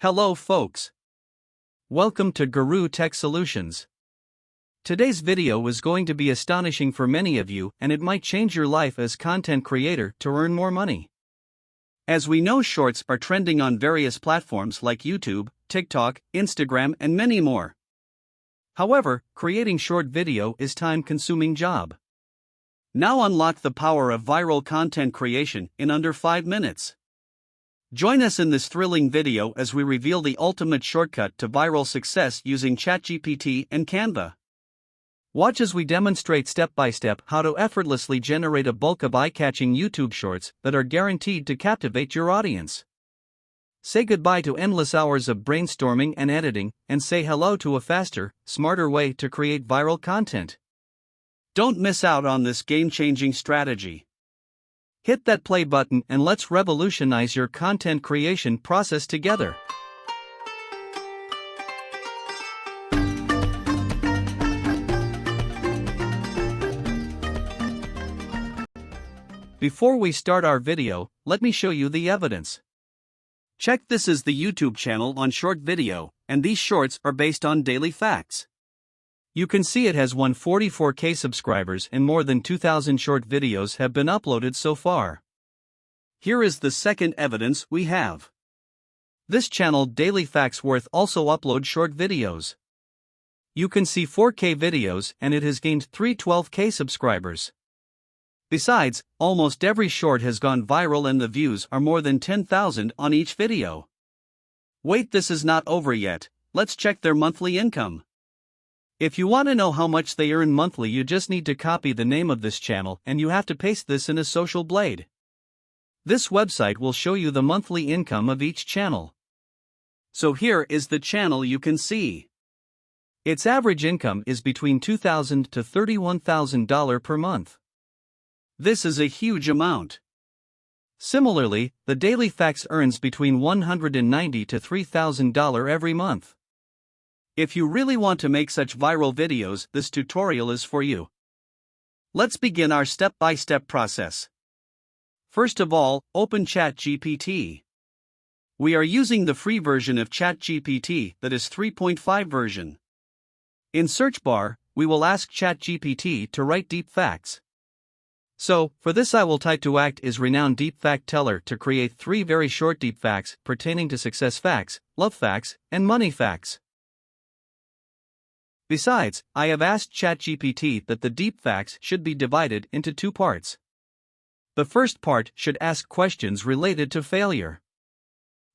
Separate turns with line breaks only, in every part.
Hello folks. Welcome to Gurrutechsolutions. Today's video is going to be astonishing for many of you, and it might change your life as content creator to earn more money. As we know, shorts are trending on various platforms like YouTube, TikTok, Instagram, and many more. However, creating short video is a time-consuming job. Now unlock the power of viral content creation in under 5 minutes. Join us in this thrilling video as we reveal the ultimate shortcut to viral success using ChatGPT and Canva. Watch as we demonstrate step-by-step how to effortlessly generate a bulk of eye-catching YouTube shorts that are guaranteed to captivate your audience. Say goodbye to endless hours of brainstorming and editing, and say hello to a faster, smarter way to create viral content. Don't miss out on this game-changing strategy. Hit that play button and let's revolutionize your content creation process together. Before we start our video, let me show you the evidence. Check, this is the YouTube channel on short video, and these shorts are based on daily facts. You can see it has 144K subscribers and more than 2,000 short videos have been uploaded so far. Here is the second evidence we have. This channel Daily Facts Worth also upload short videos. You can see 4K videos and it has gained 312K subscribers. Besides, almost every short has gone viral and the views are more than 10,000 on each video. Wait, this is not over yet, let's check their monthly income. If you want to know how much they earn monthly, you just need to copy the name of this channel and you have to paste this in a social blade. This website will show you the monthly income of each channel. So here is the channel you can see. Its average income is between $2,000 to $31,000 per month. This is a huge amount. Similarly, the Daily Facts earns between $190 to $3,000 every month. If you really want to make such viral videos, this tutorial is for you. Let's begin our step-by-step process. First of all, open ChatGPT. We are using the free version of ChatGPT, that is 3.5 version. In search bar, we will ask ChatGPT to write deep facts. So, for this I will type to act is renowned deep fact teller to create 3 very short deep facts pertaining to success facts, love facts, and money facts. Besides, I have asked ChatGPT that the deep facts should be divided into 2 parts. The first part should ask questions related to failure.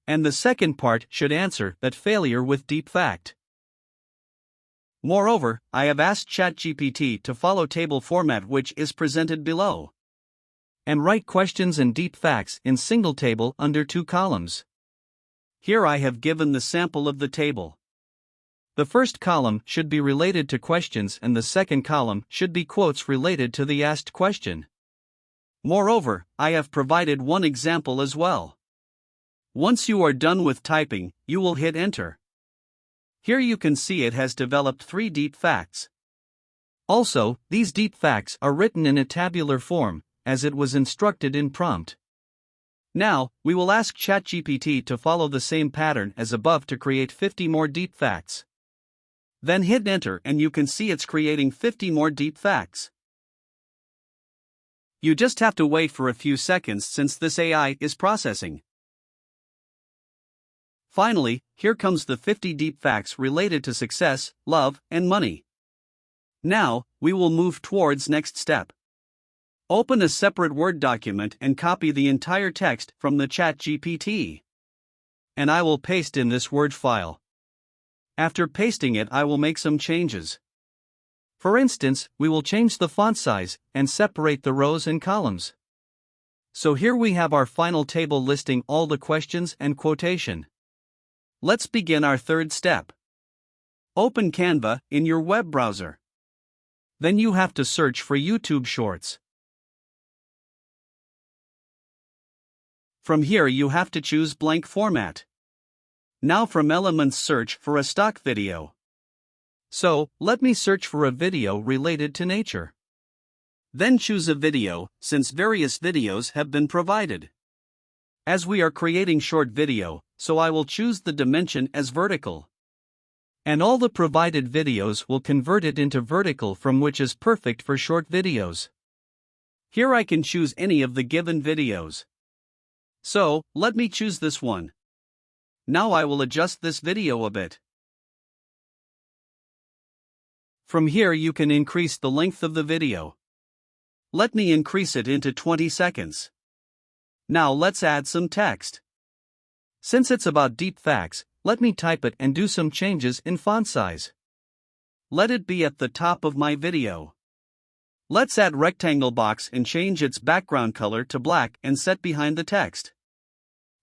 And the second part should answer that failure with deep fact. Moreover, I have asked ChatGPT to follow table format which is presented below. And write questions and deep facts in single table under 2 columns. Here I have given the sample of the table. The first column should be related to questions and the second column should be quotes related to the asked question. Moreover, I have provided one example as well. Once you are done with typing, you will hit enter. Here you can see it has developed 3 deep facts. Also, these deep facts are written in a tabular form, as it was instructed in prompt. Now, we will ask ChatGPT to follow the same pattern as above to create 50 more deep facts. Then hit enter and you can see it's creating 50 more deep facts. You just have to wait for a few seconds since this AI is processing. Finally, here comes the 50 deep facts related to success, love, and money. Now, we will move towards next step. Open a separate Word document and copy the entire text from the ChatGPT. And I will paste in this Word file. After pasting it, I will make some changes. For instance, we will change the font size and separate the rows and columns. So here we have our final table listing all the questions and quotation. Let's begin our third step. Open Canva in your web browser. Then you have to search for YouTube Shorts. From here you have to choose blank format. Now from elements search for a stock video. So, let me search for a video related to nature. Then choose a video, since various videos have been provided. As we are creating short video, so I will choose the dimension as vertical. And all the provided videos will convert it into vertical, from which is perfect for short videos. Here I can choose any of the given videos. So, let me choose this one. Now I will adjust this video a bit. From here you can increase the length of the video. Let me increase it into 20 seconds. Now let's add some text. Since it's about deep facts, let me type it and do some changes in font size. Let it be at the top of my video. Let's add rectangle box and change its background color to black and set behind the text.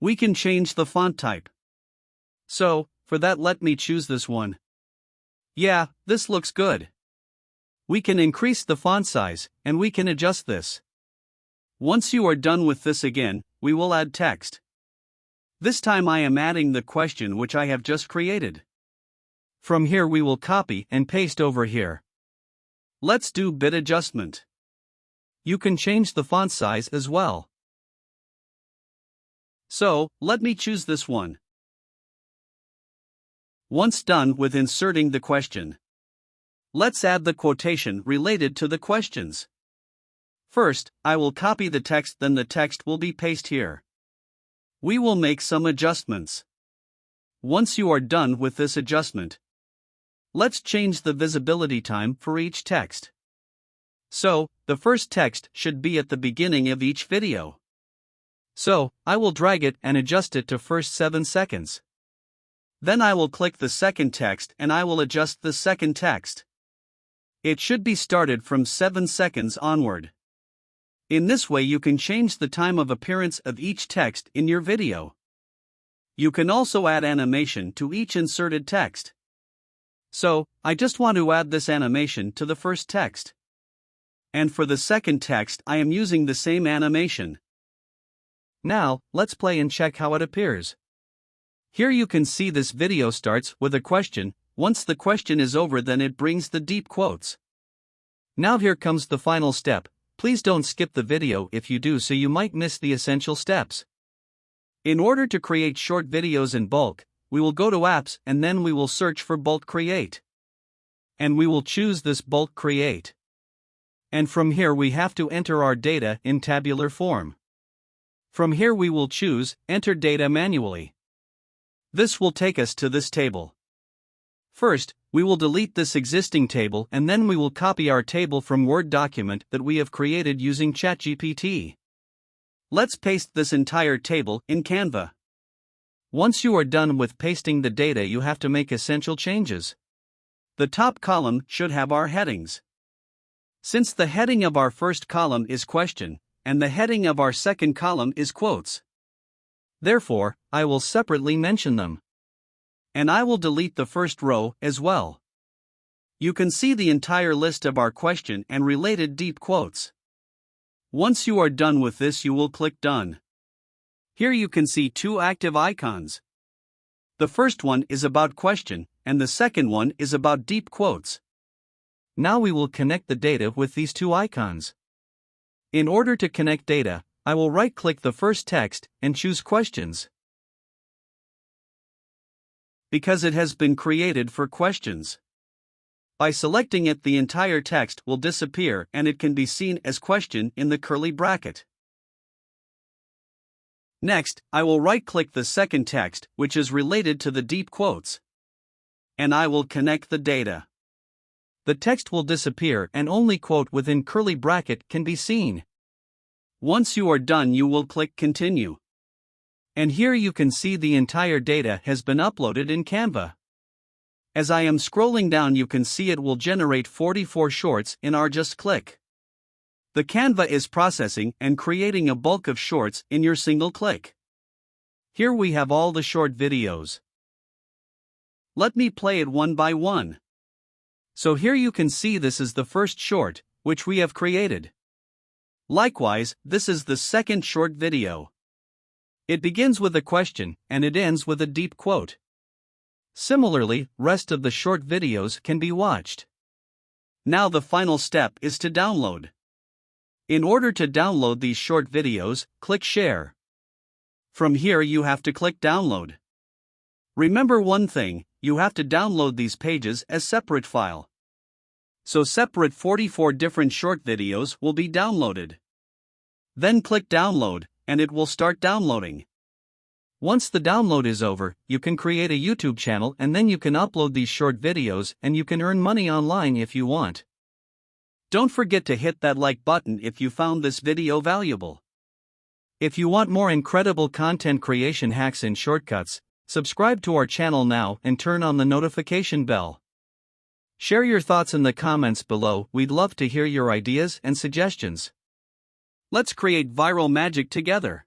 We can change the font type. So, for that let me choose this one. Yeah, this looks good. We can increase the font size, and we can adjust this. Once you are done with this again, we will add text. This time I am adding the question which I have just created. From here we will copy and paste over here. Let's do bit adjustment. You can change the font size as well. So, let me choose this one. Once done with inserting the question, let's add the quotation related to the questions. First, I will copy the text, then the text will be pasted here. We will make some adjustments. Once you are done with this adjustment, let's change the visibility time for each text. So, the first text should be at the beginning of each video. So, I will drag it and adjust it to first 7 seconds. Then I will click the second text and I will adjust the second text. It should be started from 7 seconds onward. In this way you can change the time of appearance of each text in your video. You can also add animation to each inserted text. So, I just want to add this animation to the first text. And for the second text I am using the same animation. Now, let's play and check how it appears. Here you can see this video starts with a question. Once the question is over, then it brings the deep quotes. Now here comes the final step. Please don't skip the video if you do, so you might miss the essential steps. In order to create short videos in bulk, we will go to apps and then we will search for bulk create. And we will choose this bulk create. And from here we have to enter our data in tabular form. From here we will choose enter data manually. This will take us to this table. First, we will delete this existing table and then we will copy our table from Word document that we have created using ChatGPT. Let's paste this entire table in Canva. Once you are done with pasting the data, you have to make essential changes. The top column should have our headings. Since the heading of our first column is question, and the heading of our second column is quotes. Therefore, I will separately mention them. And I will delete the first row as well. You can see the entire list of our question and related deep quotes. Once you are done with this, you will click Done. Here you can see 2 active icons. The first one is about question, and the second one is about deep quotes. Now we will connect the data with these 2 icons. In order to connect data, I will right-click the first text and choose Questions. Because it has been created for questions. By selecting it, the entire text will disappear and it can be seen as question in the curly bracket. Next, I will right-click the second text, which is related to the deep quotes. And I will connect the data. The text will disappear and only quote within curly bracket can be seen. Once you are done, you will click Continue. And here you can see the entire data has been uploaded in Canva. As I am scrolling down, you can see it will generate 44 shorts in our just click. The Canva is processing and creating a bulk of shorts in your single click. Here we have all the short videos. Let me play it one by one. So here you can see this is the first short, which we have created. Likewise, this is the second short video. It begins with a question, and it ends with a deep quote. Similarly, rest of the short videos can be watched. Now the final step is to download. In order to download these short videos, click Share. From here you have to click Download. Remember one thing, you have to download these pages as separate file. So separate 44 different short videos will be downloaded. Then click download, and it will start downloading. Once the download is over, you can create a YouTube channel and then you can upload these short videos and you can earn money online if you want. Don't forget to hit that like button if you found this video valuable. If you want more incredible content creation hacks and shortcuts, subscribe to our channel now and turn on the notification bell. Share your thoughts in the comments below, we'd love to hear your ideas and suggestions. Let's create viral magic together.